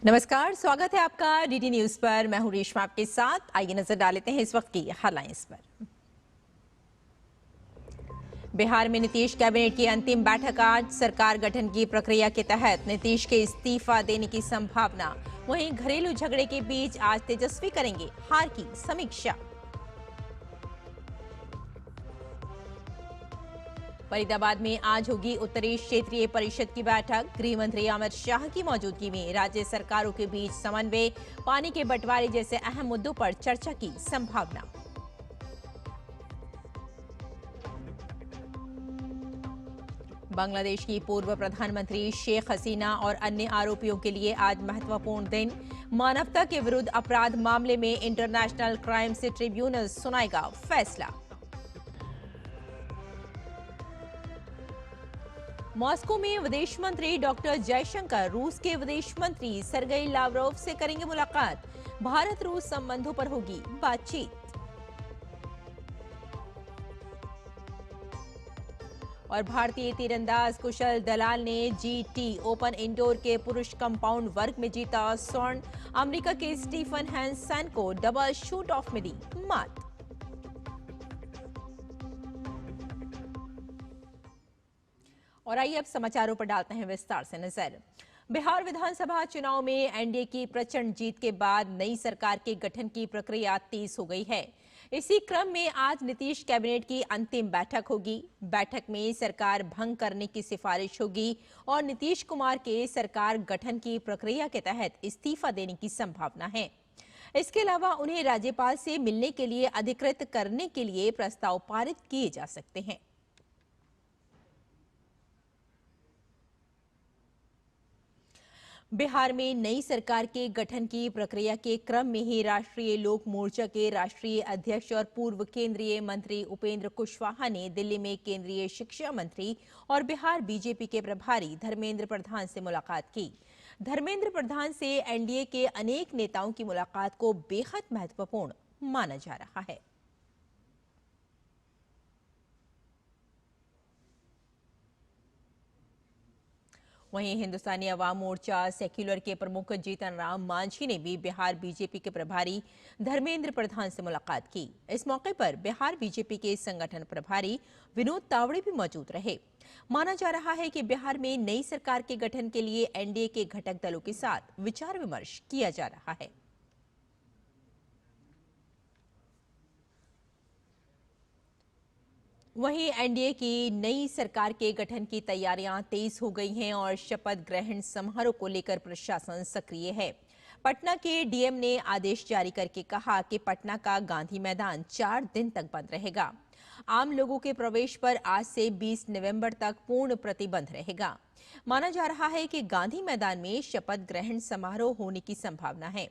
नमस्कार, स्वागत है आपका डीडी न्यूज पर। मैं हूं रेशमा आपके साथ। आइए नजर डाल लेते हैं इस वक्त की हेडलाइंस पर। बिहार में नीतीश कैबिनेट की अंतिम बैठक आज। सरकार गठन की प्रक्रिया के तहत नीतीश के इस्तीफा देने की संभावना। वहीं घरेलू झगड़े के बीच आज तेजस्वी करेंगे हार की समीक्षा। फरीदाबाद में आज होगी उत्तरी क्षेत्रीय परिषद की बैठक। गृह मंत्री अमित शाह की मौजूदगी में राज्य सरकारों के बीच समन्वय, पानी के बंटवारे जैसे अहम मुद्दों पर चर्चा की संभावना। बांग्लादेश की पूर्व प्रधानमंत्री शेख हसीना और अन्य आरोपियों के लिए आज महत्वपूर्ण दिन। मानवता के विरुद्ध अपराध मामले में इंटरनेशनल क्राइम्स ट्रिब्यूनल सुनाएगा फैसला। मॉस्को में विदेश मंत्री डॉक्टर जयशंकर रूस के विदेश मंत्री सरगेई लावरोव से करेंगे मुलाकात। भारत रूस संबंधों पर होगी बातचीत। और भारतीय तीरंदाज कुशल दलाल ने जीटी ओपन इंडोर के पुरुष कंपाउंड वर्ग में जीता स्वर्ण। अमेरिका के स्टीफन हैंसन को डबल शूट ऑफ में दी मात। और आइए अब समाचारों पर डालते हैं विस्तार से नजर। बिहार विधानसभा चुनाव में एनडीए की प्रचंड जीत के बाद नई सरकार के गठन की प्रक्रिया तेज हो गई है। इसी क्रम में आज नीतीश कैबिनेट की अंतिम बैठक होगी। बैठक में सरकार भंग करने की सिफारिश होगी और नीतीश कुमार के सरकार गठन की प्रक्रिया के तहत इस्तीफा देने की संभावना है। इसके अलावा उन्हें राज्यपाल से मिलने के लिए अधिकृत करने के लिए प्रस्ताव पारित किए जा सकते हैं। बिहार में नई सरकार के गठन की प्रक्रिया के क्रम में ही राष्ट्रीय लोक मोर्चा के राष्ट्रीय अध्यक्ष और पूर्व केंद्रीय मंत्री उपेंद्र कुशवाहा ने दिल्ली में केंद्रीय शिक्षा मंत्री और बिहार बीजेपी के प्रभारी धर्मेंद्र प्रधान से मुलाकात की। धर्मेंद्र प्रधान से एनडीए के अनेक नेताओं की मुलाकात को बेहद महत्वपूर्ण माना जा रहा है। वहीं हिंदुस्तानी अवाम मोर्चा सेक्युलर के प्रमुख जीतन राम मांझी ने भी बिहार बीजेपी के प्रभारी धर्मेंद्र प्रधान से मुलाकात की। इस मौके पर बिहार बीजेपी के संगठन प्रभारी विनोद तावड़े भी मौजूद रहे। माना जा रहा है कि बिहार में नई सरकार के गठन के लिए एनडीए के घटक दलों के साथ विचार विमर्श किया जा रहा है। वहीं एनडीए की नई सरकार के गठन की तैयारियां तेज हो गई हैं और शपथ ग्रहण समारोह को लेकर प्रशासन सक्रिय है। पटना के डीएम ने आदेश जारी करके कहा कि पटना का गांधी मैदान 4 दिन तक बंद रहेगा। आम लोगों के प्रवेश पर आज से 20 नवंबर तक पूर्ण प्रतिबंध रहेगा। माना जा रहा है कि गांधी मैदान में शपथ ग्रहण समारोह होने की संभावना है।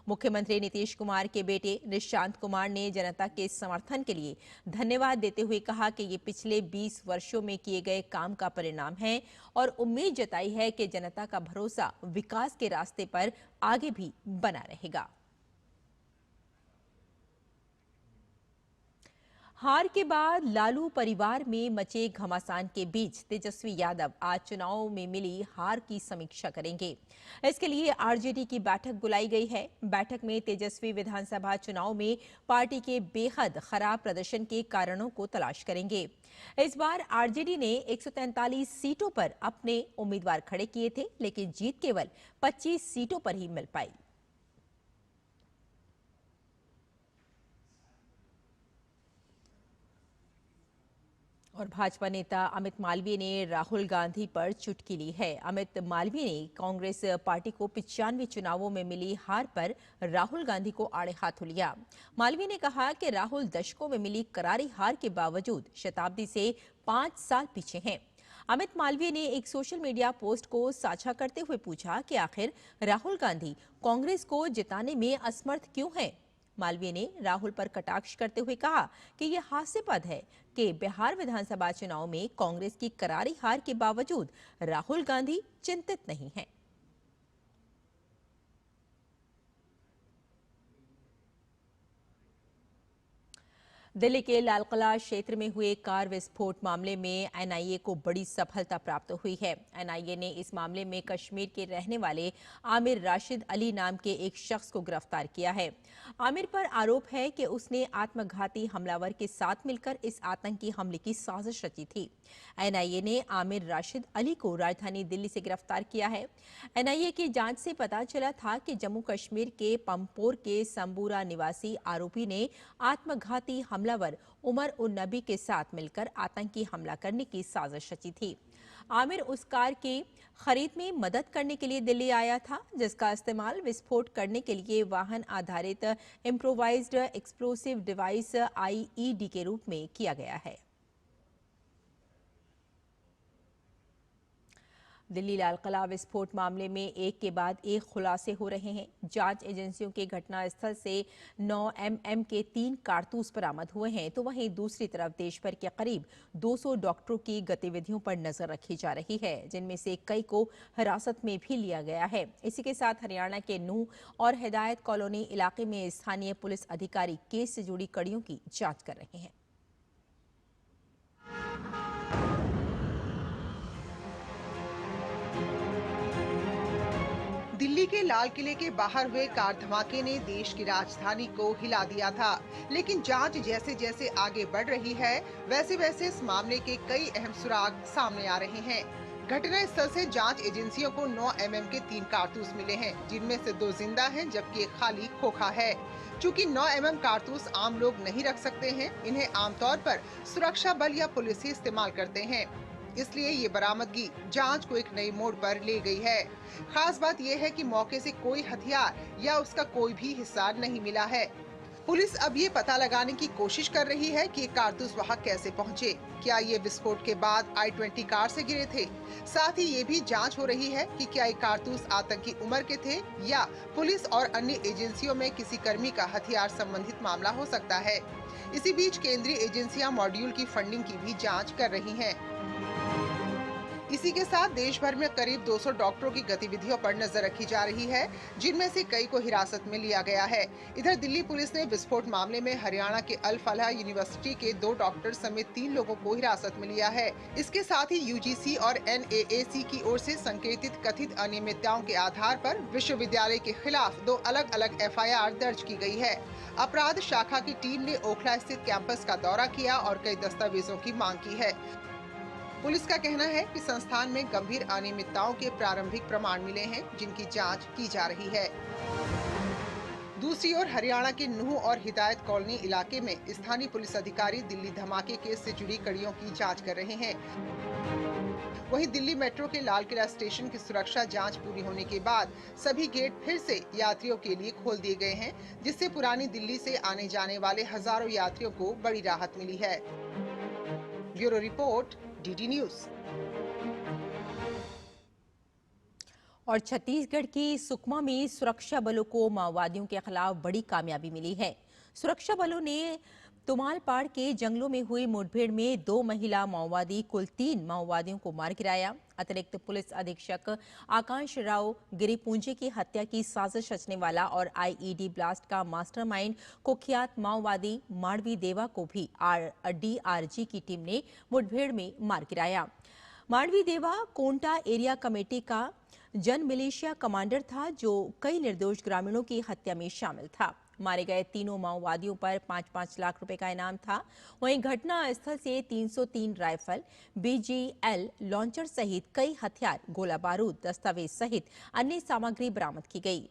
मुख्यमंत्री नीतीश कुमार के बेटे निशांत कुमार ने जनता के समर्थन के लिए धन्यवाद देते हुए कहा कि ये पिछले 20 वर्षों में किए गए काम का परिणाम है और उम्मीद जताई है कि जनता का भरोसा विकास के रास्ते पर आगे भी बना रहेगा। हार के बाद लालू परिवार में मचे घमासान के बीच तेजस्वी यादव आज चुनाव में मिली हार की समीक्षा करेंगे। इसके लिए आरजेडी की बैठक बुलाई गई है। बैठक में तेजस्वी विधानसभा चुनाव में पार्टी के बेहद खराब प्रदर्शन के कारणों को तलाश करेंगे। इस बार आरजेडी ने 143 सीटों पर अपने उम्मीदवार खड़े किए थे, लेकिन जीत केवल 25 सीटों पर ही मिल पाई। और भाजपा नेता अमित मालवीय ने राहुल गांधी पर चुटकी ली है। अमित मालवीय ने कांग्रेस पार्टी को 95 चुनावों में मिली हार पर राहुल गांधी को आड़े हाथों लिया। मालवीय ने कहा कि राहुल दशकों में मिली करारी हार के बावजूद शताब्दी से 5 साल पीछे हैं। अमित मालवीय ने एक सोशल मीडिया पोस्ट को साझा करते हुए पूछा कि आखिर राहुल गांधी कांग्रेस को जिताने में असमर्थ क्यों हैं। मालवीय ने राहुल पर कटाक्ष करते हुए कहा कि यह हास्यास्पद है कि बिहार विधानसभा चुनाव में कांग्रेस की करारी हार के बावजूद राहुल गांधी चिंतित नहीं हैं। दिल्ली के लाल किला क्षेत्र में हुए कार विस्फोट मामले में एनआईए को बड़ी सफलता प्राप्त हुई है। एनआईए ने इस मामले में कश्मीर के रहने वाले आमिर राशिद अली नाम के एक शख्स को गिरफ्तार किया है। आमिर पर आरोप है कि उसने आत्मघाती हमलावर के साथ मिलकर इस आतंकी हमले की साजिश रची थी। एनआईए ने आमिर राशिद अली को राजधानी दिल्ली से गिरफ्तार किया है। एनआईए की जांच से पता चला था कि जम्मू कश्मीर के पंपोर के संबूरा निवासी आरोपी ने आत्मघाती हमलावर उमर उन नबी के साथ मिलकर आतंकी हमला करने की साजिश रची थी। आमिर उस कार की खरीद में मदद करने के लिए दिल्ली आया था, जिसका इस्तेमाल विस्फोट करने के लिए वाहन आधारित इम्प्रोवाइज्ड एक्सप्लोसिव डिवाइस आईईडी के रूप में किया गया है। दिल्ली लाल किला विस्फोट मामले में एक के बाद एक खुलासे हो रहे हैं। जांच एजेंसियों के घटनास्थल से 9 mm के 3 कारतूस बरामद हुए हैं, तो वहीं दूसरी तरफ देश भर के करीब 200 डॉक्टरों की गतिविधियों पर नजर रखी जा रही है, जिनमें से कई को हिरासत में भी लिया गया है। इसी के साथ हरियाणा के नूह और हिदायत कॉलोनी इलाके में स्थानीय पुलिस अधिकारी केस से जुड़ी कड़ियों की जांच कर रहे हैं। दिल्ली के लाल किले के बाहर हुए कार धमाके ने देश की राजधानी को हिला दिया था, लेकिन जांच जैसे जैसे आगे बढ़ रही है, वैसे वैसे इस मामले के कई अहम सुराग सामने आ रहे हैं। घटना स्थल से जांच एजेंसियों को 9 mm के 3 कारतूस मिले हैं, जिनमें से 2 जिंदा हैं, जबकि एक खाली खोखा है। चूँकि 9 mm कारतूस आम लोग नहीं रख सकते हैं, इन्हें आमतौर पर सुरक्षा बल या पुलिस ही इस्तेमाल करते हैं, इसलिए ये बरामदगी जांच को एक नई मोड़ पर ले गई है। खास बात यह है कि मौके से कोई हथियार या उसका कोई भी हिस्सा नहीं मिला है। पुलिस अब ये पता लगाने की कोशिश कर रही है कि ये कारतूस वहां कैसे पहुंचे। क्या ये विस्फोट के बाद I-20 कार से गिरे थे? साथ ही ये भी जांच हो रही है कि क्या ये कारतूस आतंकी उमर के थे या पुलिस और अन्य एजेंसियों में किसी कर्मी का हथियार संबंधित मामला हो सकता है। इसी बीच केंद्रीय एजेंसियां मॉड्यूल की फंडिंग की भी जाँच कर रही है। इसी के साथ देश भर में करीब 200 डॉक्टरों की गतिविधियों पर नजर रखी जा रही है, जिनमें से कई को हिरासत में लिया गया है। इधर दिल्ली पुलिस ने विस्फोट मामले में हरियाणा के अल फलाह यूनिवर्सिटी के 2 डॉक्टर समेत 3 लोगों को हिरासत में लिया है। इसके साथ ही यूजीसी और NAAC की ओर से संकेतित कथित अनियमितताओं के आधार पर विश्वविद्यालय के खिलाफ 2 अलग-अलग FIR दर्ज की गई है। अपराध शाखा की टीम ने ओखला स्थित कैंपस का दौरा किया और कई दस्तावेजों की मांग की है। पुलिस का कहना है कि संस्थान में गंभीर अनियमितताओं के प्रारंभिक प्रमाण मिले हैं, जिनकी जांच की जा रही है। दूसरी ओर हरियाणा के नूह और हिदायत कॉलोनी इलाके में स्थानीय पुलिस अधिकारी दिल्ली धमाके केस से जुड़ी कड़ियों की जांच कर रहे हैं। वहीं दिल्ली मेट्रो के लाल किला स्टेशन की सुरक्षा जांच पूरी होने के बाद सभी गेट फिर से यात्रियों के लिए खोल दिए गए हैं, जिससे पुरानी दिल्ली से आने जाने वाले हजारों यात्रियों को बड़ी राहत मिली है। Bureau report, DD news. और छत्तीसगढ़ की सुकमा में सुरक्षा बलों को माओवादियों के खिलाफ बड़ी कामयाबी मिली है। सुरक्षा बलों ने तुमालपाड़ के जंगलों में हुई मुठभेड़ में 2 महिला माओवादी कुल 3 माओवादियों को मार गिराया। अतिरिक्त पुलिस अधीक्षक आकांश राव गिरिपुंजे की हत्या की साजिश रचने वाला और IED ब्लास्ट का मास्टरमाइंड कुख्यात माओवादी माड़वी देवा को भी DRG की टीम ने मुठभेड़ में मार गिराया। माड़वी देवा कोंटा एरिया कमेटी का जन मिलिशिया कमांडर था, जो कई निर्दोष ग्रामीणों की हत्या में शामिल था। मारे गए तीनों माओवादियों पर 5-5 लाख रुपए का इनाम था। वहीं घटना स्थल से 303 राइफल, BGL लॉन्चर सहित कई हथियार, गोला बारूद, दस्तावेज सहित अन्य सामग्री बरामद की गई।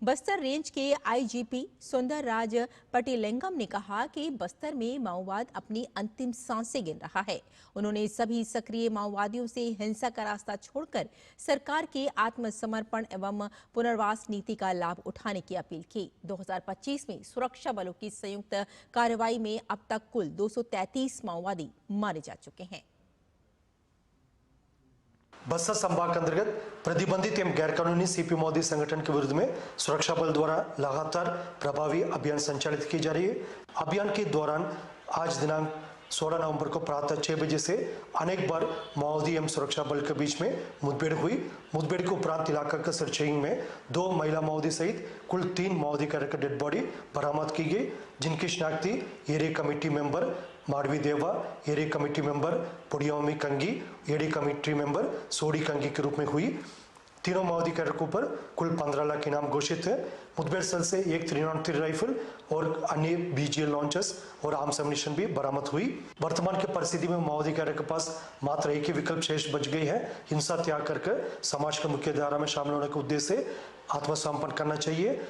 बस्तर रेंज के IGP सुंदर राज पटेलिंगम ने कहा कि बस्तर में माओवाद अपनी अंतिम सांसें गिन रहा है। उन्होंने सभी सक्रिय माओवादियों से हिंसा का रास्ता छोड़कर सरकार के आत्मसमर्पण एवं पुनर्वास नीति का लाभ उठाने की अपील की। 2025 में सुरक्षा बलों की संयुक्त कार्रवाई में अब तक कुल 233 माओवादी मारे जा चुके हैं। बस्तर संभाग के अंतर्गत प्रतिबंधित एवं गैरकानूनी CP मोदी संगठन के विरुद्ध में सुरक्षा बल द्वारा लगातार प्रभावी अभियान संचालित की जा रही है। अभियान के दौरान आज दिनांक 16 नवंबर को प्रातः 6 बजे से अनेक बार माओवादी एवं सुरक्षा बल के बीच में मुठभेड़ हुई। मुठभेड़ के उपरांत इलाका के सर्चिंग में 2 महिला माओवादी सहित कुल 3 माओवादी का डेड बॉडी बरामद की गई, जिनकी शिनाख्ती area committee member Madvi Deva, area committee member Pudiyami Kangi, एडी कमेटी मेंबर सोडी कंगी के रूप में हुई। तीनों माओवादी कैडर के ऊपर कुल 15 लाख इनाम घोषित है। मुठभेड़ स्थल से एक 303 राइफल और अन्य BGL लॉन्चर्स और आर्म्स एम्युनिशन भी बरामद हुई। वर्तमान की परिस्थिति में माओवादी कैडर के पास मात्र एक ही विकल्प शेष बच गई है, हिंसा त्याग करके समाज के मुख्य धारा में शामिल होने के उद्देश्य से आत्मसमर्पण करना चाहिए।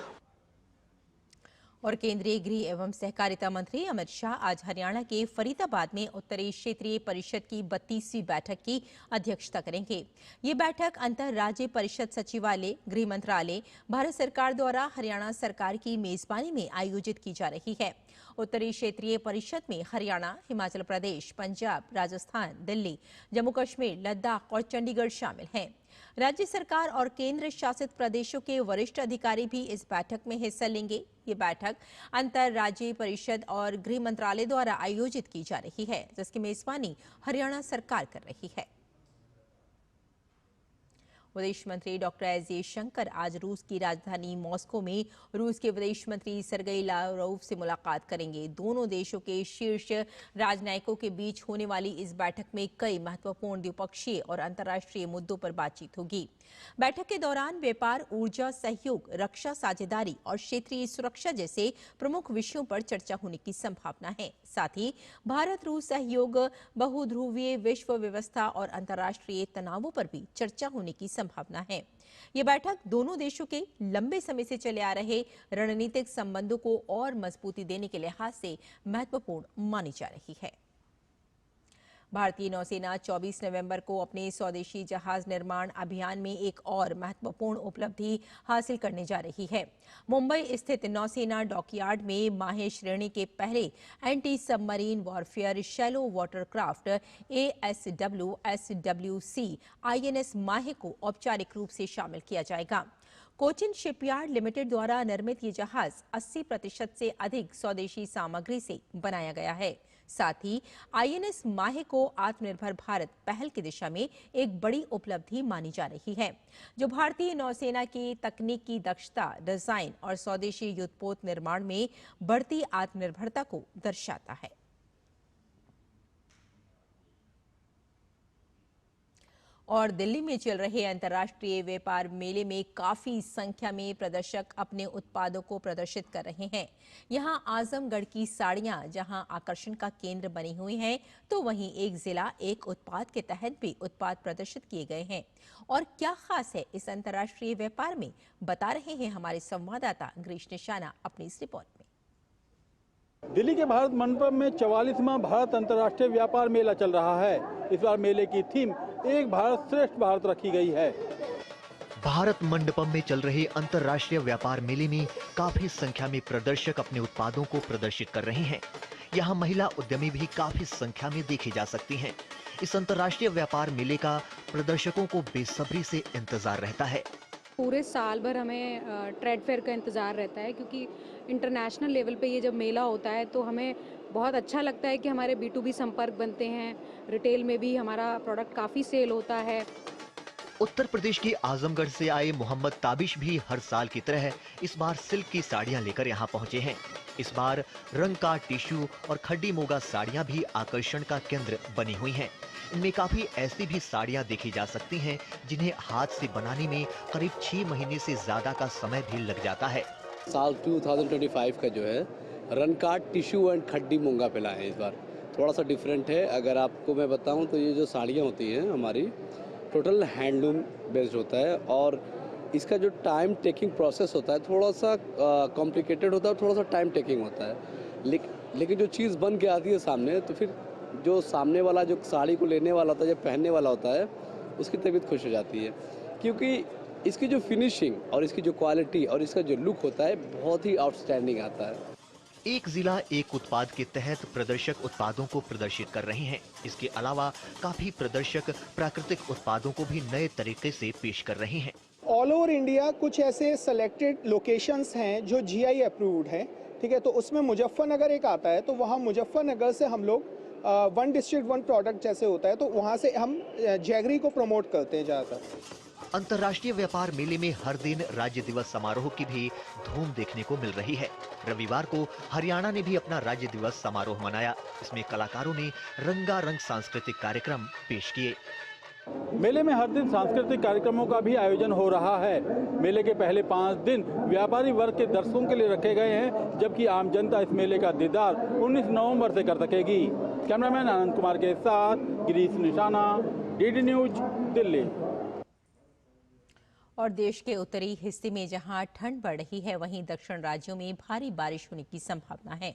और केंद्रीय गृह एवं सहकारिता मंत्री अमित शाह आज हरियाणा के फरीदाबाद में उत्तरी क्षेत्रीय परिषद की 32वीं बैठक की अध्यक्षता करेंगे। ये बैठक अंतर राज्य परिषद सचिवालय, गृह मंत्रालय, भारत सरकार द्वारा हरियाणा सरकार की मेजबानी में आयोजित की जा रही है। उत्तरी क्षेत्रीय परिषद में हरियाणा, हिमाचल प्रदेश, पंजाब, राजस्थान, दिल्ली, जम्मू कश्मीर, लद्दाख और चंडीगढ़ शामिल हैं। राज्य सरकार और केंद्र शासित प्रदेशों के वरिष्ठ अधिकारी भी इस बैठक में हिस्सा लेंगे। ये बैठक अंतर राज्य परिषद और गृह मंत्रालय द्वारा आयोजित की जा रही है, जिसकी मेजबानी हरियाणा सरकार कर रही है। विदेश मंत्री डॉक्टर एस जयशंकर आज रूस की राजधानी मॉस्को में रूस के विदेश मंत्री सर्गेई लावरोव से मुलाकात करेंगे। दोनों देशों के शीर्ष राजनयिकों के बीच होने वाली इस बैठक में कई महत्वपूर्ण द्विपक्षीय और अंतर्राष्ट्रीय मुद्दों पर बातचीत होगी। बैठक के दौरान व्यापार, ऊर्जा सहयोग, रक्षा साझेदारी और क्षेत्रीय सुरक्षा जैसे प्रमुख विषयों पर चर्चा होने की संभावना है। साथ ही भारत रूस सहयोग, बहुध्रुवीय विश्व व्यवस्था और अंतर्राष्ट्रीय तनावों पर भी चर्चा होने की संभावना है। ये बैठक दोनों देशों के लंबे समय से चले आ रहे रणनीतिक संबंधों को और मजबूती देने के लिहाज से महत्वपूर्ण मानी जा रही है। भारतीय नौसेना 24 नवंबर को अपने स्वदेशी जहाज निर्माण अभियान में एक और महत्वपूर्ण उपलब्धि हासिल करने जा रही है। मुंबई स्थित नौसेना डॉकयार्ड में माहे श्रेणी के पहले anti submarine warfare shallow watercraft ASWSWC INS माहे को औपचारिक रूप से शामिल किया जाएगा। कोचिन शिपयार्ड लिमिटेड द्वारा निर्मित ये जहाज 80% से अधिक स्वदेशी सामग्री से बनाया गया है। साथ ही INS माहे को आत्मनिर्भर भारत पहल की दिशा में एक बड़ी उपलब्धि मानी जा रही है, जो भारतीय नौसेना की तकनीकी दक्षता, डिजाइन और स्वदेशी युद्धपोत निर्माण में बढ़ती आत्मनिर्भरता को दर्शाता है। और दिल्ली में चल रहे अंतर्राष्ट्रीय व्यापार मेले में काफी संख्या में प्रदर्शक अपने उत्पादों को प्रदर्शित कर रहे हैं। यहां आजमगढ़ की साड़ियां जहां आकर्षण का केंद्र बनी हुई हैं, तो वहीं एक जिला एक उत्पाद के तहत भी उत्पाद प्रदर्शित किए गए हैं। और क्या खास है इस अंतर्राष्ट्रीय व्यापार में, बता रहे हैं हमारे संवाददाता गिरीश निशाना अपनी इस रिपोर्ट में। दिल्ली के भारत मंडप में 44वां भारत अंतर्राष्ट्रीय व्यापार मेला चल रहा है। इस बार मेले की थीम एक भारत श्रेष्ठ भारत रखी गई है। भारत मंडपम में चल रहे अंतर्राष्ट्रीय व्यापार मेले में काफी संख्या में प्रदर्शक अपने उत्पादों को प्रदर्शित कर रहे हैं। यहाँ महिला उद्यमी भी काफी संख्या में देखे जा सकती हैं। इस अंतर्राष्ट्रीय व्यापार मेले का प्रदर्शकों को बेसब्री से इंतजार रहता है। पूरे साल भर हमें ट्रेड फेयर का इंतज़ार रहता है, क्योंकि इंटरनेशनल लेवल पे ये जब मेला होता है तो हमें बहुत अच्छा लगता है कि हमारे B2B संपर्क बनते हैं। रिटेल में भी हमारा प्रोडक्ट काफ़ी सेल होता है। उत्तर प्रदेश के आजमगढ़ से आए मोहम्मद ताबिश भी हर साल की तरह इस बार सिल्क की साड़ियां लेकर यहां पहुंचे हैं। इस बार रंग का टिश्यू और खड्डी मोगा साड़ियां भी आकर्षण का केंद्र बनी हुई हैं। इनमें काफी ऐसी भी साड़ियां देखी जा सकती हैं जिन्हें हाथ से बनाने में करीब 6 महीने से ज्यादा का समय भी लग जाता है। साल 2025 का जो है रन कार्ड टिश्यू एंड खड्डी मूंगा पे लाए हैं। इस बार थोड़ा सा डिफरेंट है। अगर आपको मैं बताऊं तो ये जो साड़ियां होती हैं हमारी टोटल हैंडलूम बेस्ड होता है, और इसका जो टाइम टेकिंग प्रोसेस होता है थोड़ा सा कॉम्प्लिकेटेड होता है, थोड़ा सा टाइम टेकिंग होता है। लेकिन जो चीज़ बन के आती है सामने, तो फिर जो सामने वाला जो साड़ी को लेने वाला होता है, जो पहनने वाला होता है, उसकी तबीयत खुश हो जाती है, क्योंकि इसकी जो फिनिशिंग और इसकी जो क्वालिटी और इसका जो लुक होता है बहुत ही आउटस्टैंडिंग आता है। एक जिला एक उत्पाद के तहत प्रदर्शक उत्पादों को प्रदर्शित कर रहे हैं। इसके अलावा काफी प्रदर्शक प्राकृतिक उत्पादों को भी नए तरीके से पेश कर रहे हैं। ऑल ओवर इंडिया कुछ ऐसे सेलेक्टेड लोकेशंस हैं जो GI अप्रूव्ड हैं, ठीक है। तो उसमें मुजफ्फरनगर एक आता है, तो वहाँ मुजफ्फरनगर से हम लोग वन डिस्ट्रिक्ट वन प्रोडक्ट जैसे होता है, तो वहाँ से हम जैगरी को प्रमोट करते हैं ज़्यादातर। अंतर्राष्ट्रीय व्यापार मेले में हर दिन राज्य दिवस समारोह की भी धूम देखने को मिल रही है। रविवार को हरियाणा ने भी अपना राज्य दिवस समारोह मनाया। इसमें कलाकारों ने रंगारंग सांस्कृतिक कार्यक्रम पेश किए। मेले में हर दिन सांस्कृतिक कार्यक्रमों का भी आयोजन हो रहा है। मेले के पहले 5 दिन व्यापारी वर्ग के दर्शकों के लिए रखे गए हैं, जबकि आम जनता इस मेले का दीदार 19 नवंबर से कर सकेगी। कैमरामैन आनंद कुमार के साथ गिरीश निशाना, डीडी न्यूज, दिल्ली। और देश के उत्तरी हिस्से में जहां ठंड बढ़ रही है, वहीं दक्षिण राज्यों में भारी बारिश होने की संभावना है।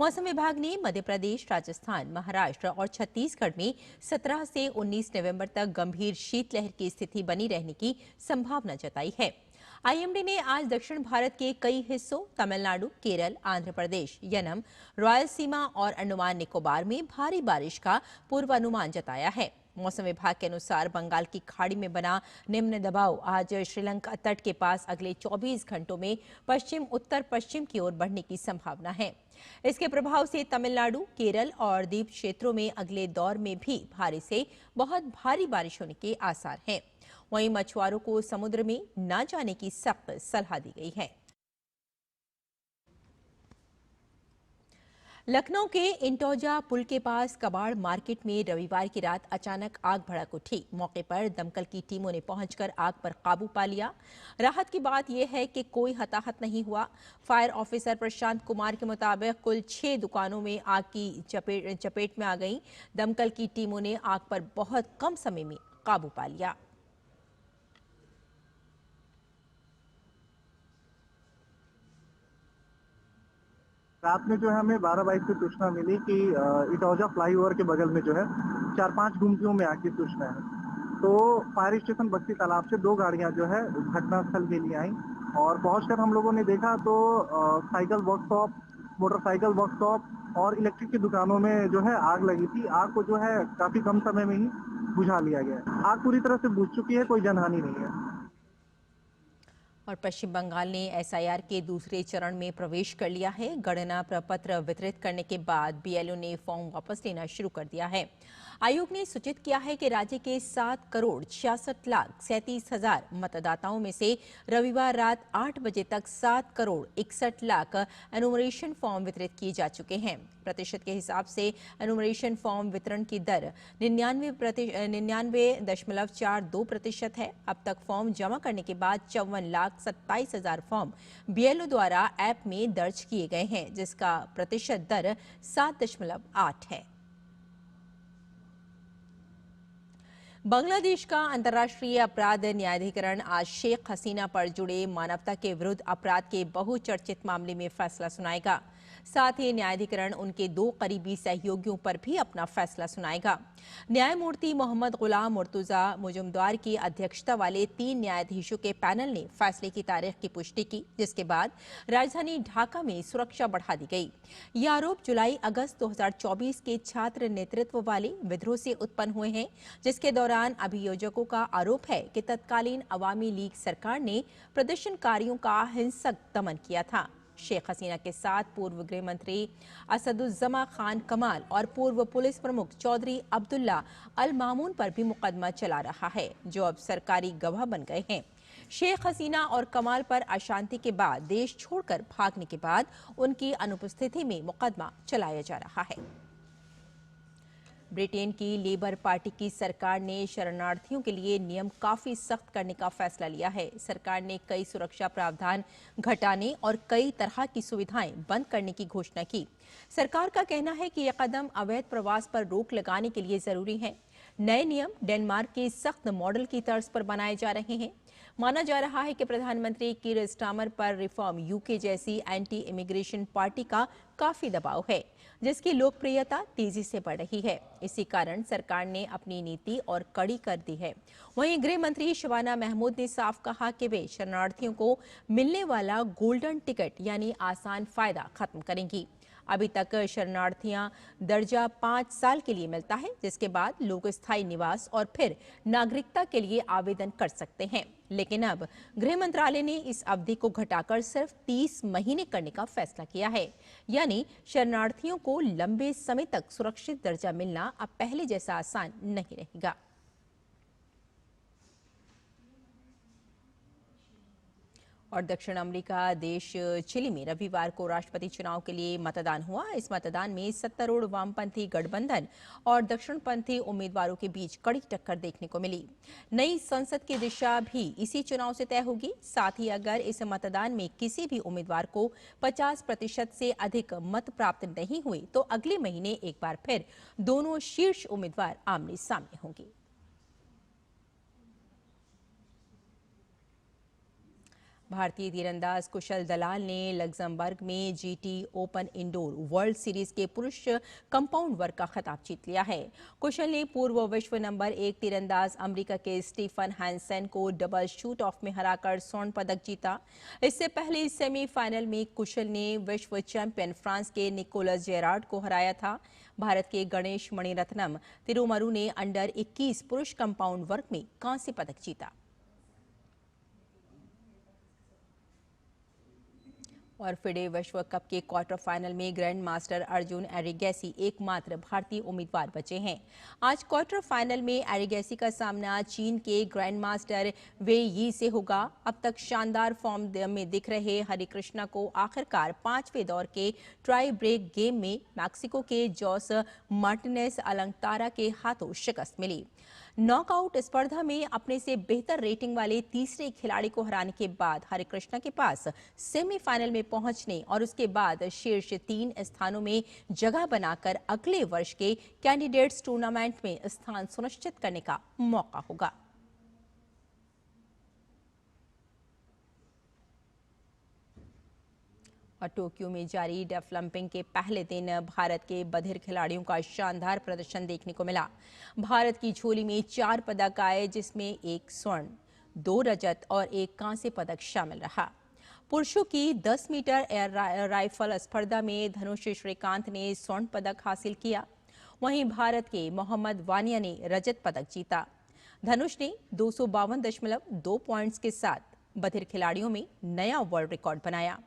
मौसम विभाग ने मध्य प्रदेश, राजस्थान, महाराष्ट्र और छत्तीसगढ़ में 17 से 19 नवंबर तक गंभीर शीतलहर की स्थिति बनी रहने की संभावना जताई है। आईएमडी ने आज दक्षिण भारत के कई हिस्सों तमिलनाडु, केरल, आंध्र प्रदेश, यनम, रायलसीमा और अंडमान निकोबार में भारी बारिश का पूर्वानुमान जताया है। मौसम विभाग के अनुसार बंगाल की खाड़ी में बना निम्न दबाव आज श्रीलंका तट के पास अगले 24 घंटों में पश्चिम उत्तर पश्चिम की ओर बढ़ने की संभावना है। इसके प्रभाव से तमिलनाडु, केरल और द्वीप क्षेत्रों में अगले दौर में भी भारी से बहुत भारी बारिश होने के आसार हैं। वहीं मछुआरों को समुद्र में न जाने की सख्त सलाह दी गई है। लखनऊ के इंटौजा पुल के पास कबाड़ मार्केट में रविवार की रात अचानक आग भड़क उठी। मौके पर दमकल की टीमों ने पहुंचकर आग पर काबू पा लिया। राहत की बात यह है कि कोई हताहत नहीं हुआ। फायर ऑफिसर प्रशांत कुमार के मुताबिक कुल 6 दुकानों में आग की चपेट में आ गई। दमकल की टीमों ने आग पर बहुत कम समय में काबू पा लिया। रात में जो है हमें 12:22 की सूचना मिली कि इटौजा फ्लाईओवर के बगल में जो है 4-5 गुमटियों में आग की सूचना है। तो फायर स्टेशन बस्ती तालाब से 2 गाड़ियां जो है घटनास्थल के लिए आई और पहुंचकर हम लोगों ने देखा तो साइकिल वर्कशॉप, मोटरसाइकिल वर्कशॉप और इलेक्ट्रिक की दुकानों में जो है आग लगी थी। आग को जो है काफी कम समय में ही बुझा लिया गया। आग पूरी तरह से बुझ चुकी है, कोई जनहानि नहीं है। और पश्चिम बंगाल ने एसआईआर के दूसरे चरण में प्रवेश कर लिया है। गणना प्रपत्र वितरित करने के बाद बीएलओ ने फॉर्म वापस लेना शुरू कर दिया है। आयोग ने सूचित किया है कि राज्य के 7,66,37,000 मतदाताओं में से रविवार रात 8 बजे तक 7,61,00,000 एनुमरेशन फॉर्म वितरित किए जा चुके हैं। प्रतिशत के हिसाब से एनुमरेशन फॉर्म वितरण की दर 99.42% है। अब तक फॉर्म जमा करने के बाद 54,27,000 फॉर्म बीएलओ द्वारा ऐप में दर्ज किए गए हैं, जिसका प्रतिशत दर 7.8 है। बांग्लादेश का अंतर्राष्ट्रीय अपराध न्यायाधिकरण आज शेख हसीना पर जुड़े मानवता के विरुद्ध अपराध के बहुचर्चित मामले में फैसला सुनाएगा। साथ ही न्यायाधिकरण उनके 2 करीबी सहयोगियों पर भी अपना फैसला सुनाएगा। न्यायमूर्ति मोहम्मद गुलाम मुर्तुजा मुजुमदार की अध्यक्षता वाले 3 न्यायाधीशों के पैनल ने फैसले की तारीख की पुष्टि की, जिसके बाद राजधानी ढाका में सुरक्षा बढ़ा दी गई। ये आरोप जुलाई-अगस्त 2024 के छात्र नेतृत्व वाले विद्रोह से उत्पन्न हुए हैं, जिसके दौरान अभियोजकों का आरोप है कि तत्कालीन अवामी लीग सरकार ने प्रदर्शनकारियों का हिंसक दमन किया था। शेख हसीना के साथ पूर्व गृह मंत्री असदुज्जमा खान कमाल और पूर्व पुलिस प्रमुख चौधरी अब्दुल्ला अल मामून पर भी मुकदमा चला रहा है, जो अब सरकारी गवाह बन गए हैं। शेख हसीना और कमाल पर अशांति के बाद देश छोड़कर भागने के बाद उनकी अनुपस्थिति में मुकदमा चलाया जा रहा है। ब्रिटेन की लेबर पार्टी की सरकार ने शरणार्थियों के लिए नियम काफी सख्त करने का फैसला लिया है। सरकार ने कई सुरक्षा प्रावधान घटाने और कई तरह की सुविधाएं बंद करने की घोषणा की। सरकार का कहना है कि यह कदम अवैध प्रवास पर रोक लगाने के लिए जरूरी है। नए नियम डेनमार्क के सख्त मॉडल की तर्ज पर बनाए जा रहे हैं। माना जा रहा है कि प्रधानमंत्री कीर स्टारमर पर रिफॉर्म यूके जैसी एंटी इमिग्रेशन पार्टी का काफी दबाव है, जिसकी लोकप्रियता तेजी से बढ़ रही है। इसी कारण सरकार ने अपनी नीति और कड़ी कर दी है। वहीं गृह मंत्री शबाना महमूद ने साफ कहा कि वे शरणार्थियों को मिलने वाला गोल्डन टिकट यानी आसान फायदा खत्म करेंगी। अभी तक शरणार्थियां दर्जा 5 साल के लिए मिलता है, जिसके बाद लोग स्थायी निवास और फिर नागरिकता के लिए आवेदन कर सकते हैं। लेकिन अब गृह मंत्रालय ने इस अवधि को घटाकर सिर्फ 30 महीने करने का फैसला किया है। यानी शरणार्थियों को लंबे समय तक सुरक्षित दर्जा मिलना अब पहले जैसा आसान नहीं रहेगा। और दक्षिण अमेरिका देश चिली में रविवार को राष्ट्रपति चुनाव के लिए मतदान हुआ। इस मतदान में सत्तारूढ़ वामपंथी गठबंधन और दक्षिणपंथी उम्मीदवारों के बीच कड़ी टक्कर देखने को मिली। नई संसद की दिशा भी इसी चुनाव से तय होगी। साथ ही अगर इस मतदान में किसी भी उम्मीदवार को 50% से अधिक मत प्राप्त नहीं हुए तो अगले महीने एक बार फिर दोनों शीर्ष उम्मीदवार आमने सामने होंगे। भारतीय तीरंदाज कुशल दलाल ने लग्जमबर्ग में GT open indoor world series के पुरुष कंपाउंड वर्ग का खिताब जीत लिया है। कुशल ने पूर्व विश्व नंबर 1 तीरंदाज अमेरिका के स्टीफन हैंसन को डबल शूट ऑफ में हराकर स्वर्ण पदक जीता। इससे पहले सेमीफाइनल में कुशल ने विश्व चैंपियन फ्रांस के निकोलस जेरार्ड को हराया था। भारत के गणेश मणिरत्नम तिरुमरु ने अंडर 21 पुरुष कंपाउंड वर्ग में कांस्य पदक जीता। और फिडे विश्व कप के क्वार्टर फाइनल में ग्रैंड मास्टर अर्जुन एरिगैसी एकमात्र भारतीय उम्मीदवार बचे हैं। आज क्वार्टर फाइनल में एरिगैसी का सामना चीन के ग्रैंड मास्टर वे यी से होगा। अब तक शानदार फॉर्म में दिख रहे हरिकृष्णा को आखिरकार 5वें दौर के ट्राई ब्रेक गेम में मैक्सिको के जोस मार्टिनेज अलंतारा के हाथों शिकस्त मिली। नॉकआउट स्पर्धा में अपने से बेहतर रेटिंग वाले तीसरे खिलाड़ी को हराने के बाद हरिकृष्णा के पास सेमीफाइनल में पहुंचने और उसके बाद शीर्ष 3 स्थानों में जगह बनाकर अगले वर्ष के कैंडिडेट्स टूर्नामेंट में स्थान सुनिश्चित करने का मौका होगा। और टोक्यो में जारी डेफलिम्पिंग के पहले दिन भारत के बधिर खिलाड़ियों का शानदार प्रदर्शन देखने को मिला। भारत की झोली में 4 पदक आए, जिसमें 1 स्वर्ण, 2 रजत और 1 कांस्य पदक शामिल रहा। पुरुषों की 10 मीटर एयर राइफल स्पर्धा में धनुष श्रीकांत ने स्वर्ण पदक हासिल किया। वहीं भारत के मोहम्मद वानिया ने रजत पदक जीता। धनुष ने 252.2 पॉइंट्स के साथ बधिर खिलाड़ियों में नया वर्ल्ड रिकॉर्ड बनाया।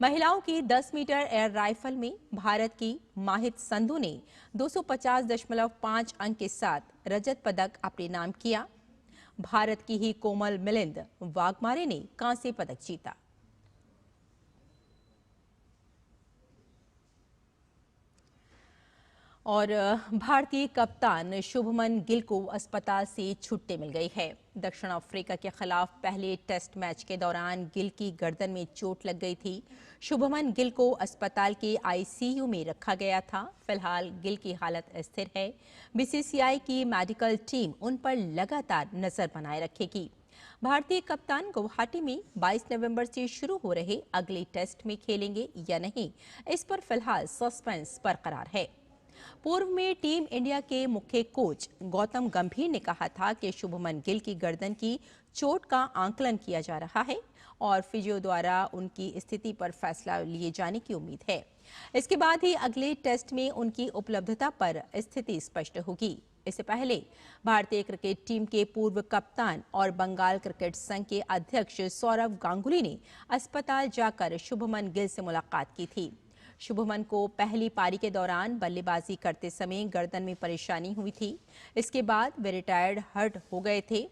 महिलाओं की 10 मीटर एयर राइफल में भारत की माहित संधू ने 250.5 अंक के साथ रजत पदक अपने नाम किया। भारत की ही कोमल मिलिंद वाघमारे ने कांस्य पदक जीता। और भारतीय कप्तान शुभमन गिल को अस्पताल से छुट्टी मिल गई है। दक्षिण अफ्रीका के खिलाफ पहले टेस्ट मैच के दौरान गिल की गर्दन में चोट लग गई थी। शुभमन गिल को अस्पताल के आईसीयू में रखा गया था। फिलहाल गिल की हालत स्थिर है। बीसीसीआई की मेडिकल टीम उन पर लगातार नजर बनाए रखेगी। भारतीय कप्तान गुवाहाटी में 22 नवंबर से शुरू हो रहे अगले टेस्ट में खेलेंगे या नहीं, इस पर फिलहाल सस्पेंस बरकरार है। पूर्व में टीम इंडिया के मुख्य कोच गौतम गंभीर ने कहा था कि शुभमन गिल की गर्दन की चोट का आंकलन किया जा रहा है और फिजियो द्वारा उनकी स्थिति पर फैसला लिए जाने की उम्मीद है। इसके बाद ही अगले टेस्ट में उनकी उपलब्धता पर स्थिति स्पष्ट होगी। इससे पहले भारतीय क्रिकेट टीम के पूर्व कप्तान और बंगाल क्रिकेट संघ के अध्यक्ष सौरव गांगुली ने अस्पताल जाकर शुभमन गिल से मुलाकात की थी। शुभमन को पहली पारी के दौरान बल्लेबाजी करते समय गर्दन में परेशानी हुई थी। इसके बाद वे रिटायर्ड हर्ट हो गए थे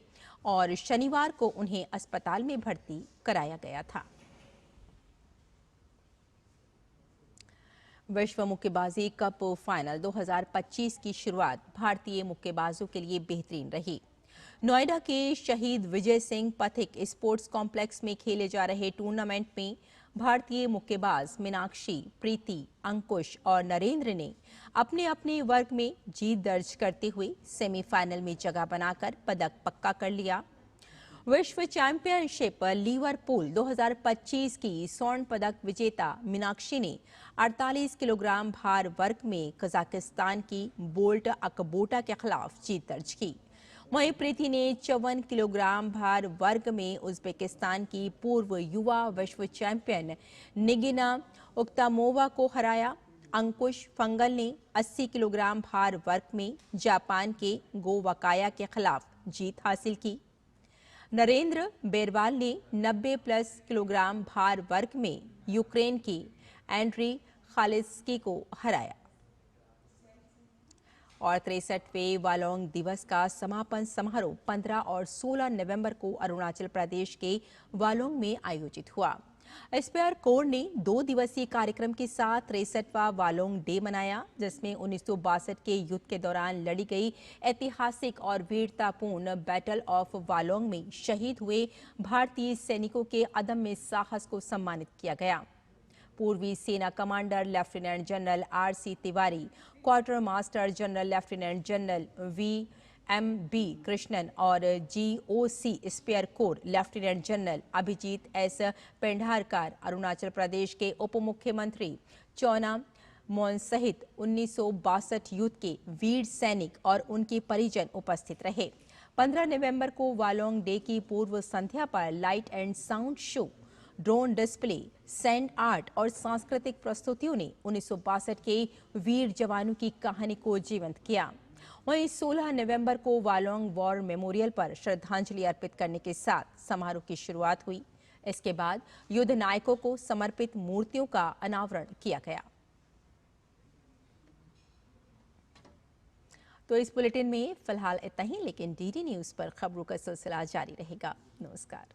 और शनिवार को उन्हें अस्पताल में भर्ती कराया गया था। विश्व मुक्केबाजी कप फाइनल 2025 की शुरुआत भारतीय मुक्केबाजों के लिए बेहतरीन रही। नोएडा के शहीद विजय सिंह पथिक स्पोर्ट्स कॉम्प्लेक्स में खेले जा रहे टूर्नामेंट में भारतीय मुक्केबाज मीनाक्षी, प्रीति, अंकुश और नरेंद्र ने अपने अपने वर्ग में जीत दर्ज करते हुए सेमीफाइनल में जगह बनाकर पदक पक्का कर लिया। विश्व चैंपियनशिप लिवरपूल 2025 की स्वर्ण पदक विजेता मीनाक्षी ने 48 किलोग्राम भार वर्ग में कजाकिस्तान की बोल्ट अकबोटा के खिलाफ जीत दर्ज की। वहीं प्रीति ने 54 किलोग्राम भार वर्ग में उज्बेकिस्तान की पूर्व युवा विश्व चैंपियन निगिना उक्तामोवा को हराया। अंकुश फंगल ने 80 किलोग्राम भार वर्ग में जापान के गो वकाया के खिलाफ जीत हासिल की। नरेंद्र बेरवाल ने 90+ किलोग्राम भार वर्ग में यूक्रेन की एंड्री खालिस्की को हराया। और 63वें वालोंग दिवस का समापन समारोह 15 और 16 नवंबर को अरुणाचल प्रदेश के वालोंग में आयोजित हुआ। स्पेयर कोर ने 2 दिवसीय कार्यक्रम के साथ 63वां वालोंग डे मनाया, जिसमें 1962 के युद्ध के दौरान लड़ी गई ऐतिहासिक और वीरतापूर्ण बैटल ऑफ वालोंग में शहीद हुए भारतीय सैनिकों के अदम्य साहस को सम्मानित किया गया। पूर्वी सेना commander lieutenant general RC Tiwari, quarter master general lieutenant general VMB Krishnan और GOC spear corps lieutenant general Abhijit S Pendharkar, Arunachal Pradesh के उप मुख्यमंत्री चौना मोन सहित 1962 युद्ध के वीर सैनिक और उनके परिजन उपस्थित रहे। 15 नवंबर को वालोंग डे की पूर्व संध्या पर light and sound show, drone display, sand art और सांस्कृतिक प्रस्तुतियों ने 1962 के वीर जवानों की कहानी को जीवंत किया। वहीं 16 नवंबर को वालोंग वॉर मेमोरियल पर श्रद्धांजलि अर्पित करने के साथ समारोह की शुरुआत हुई। इसके बाद युद्ध नायकों को समर्पित मूर्तियों का अनावरण किया गया। तो इस बुलेटिन में फिलहाल इतना ही, लेकिन DD न्यूज पर खबरों का सिलसिला जारी रहेगा। नमस्कार।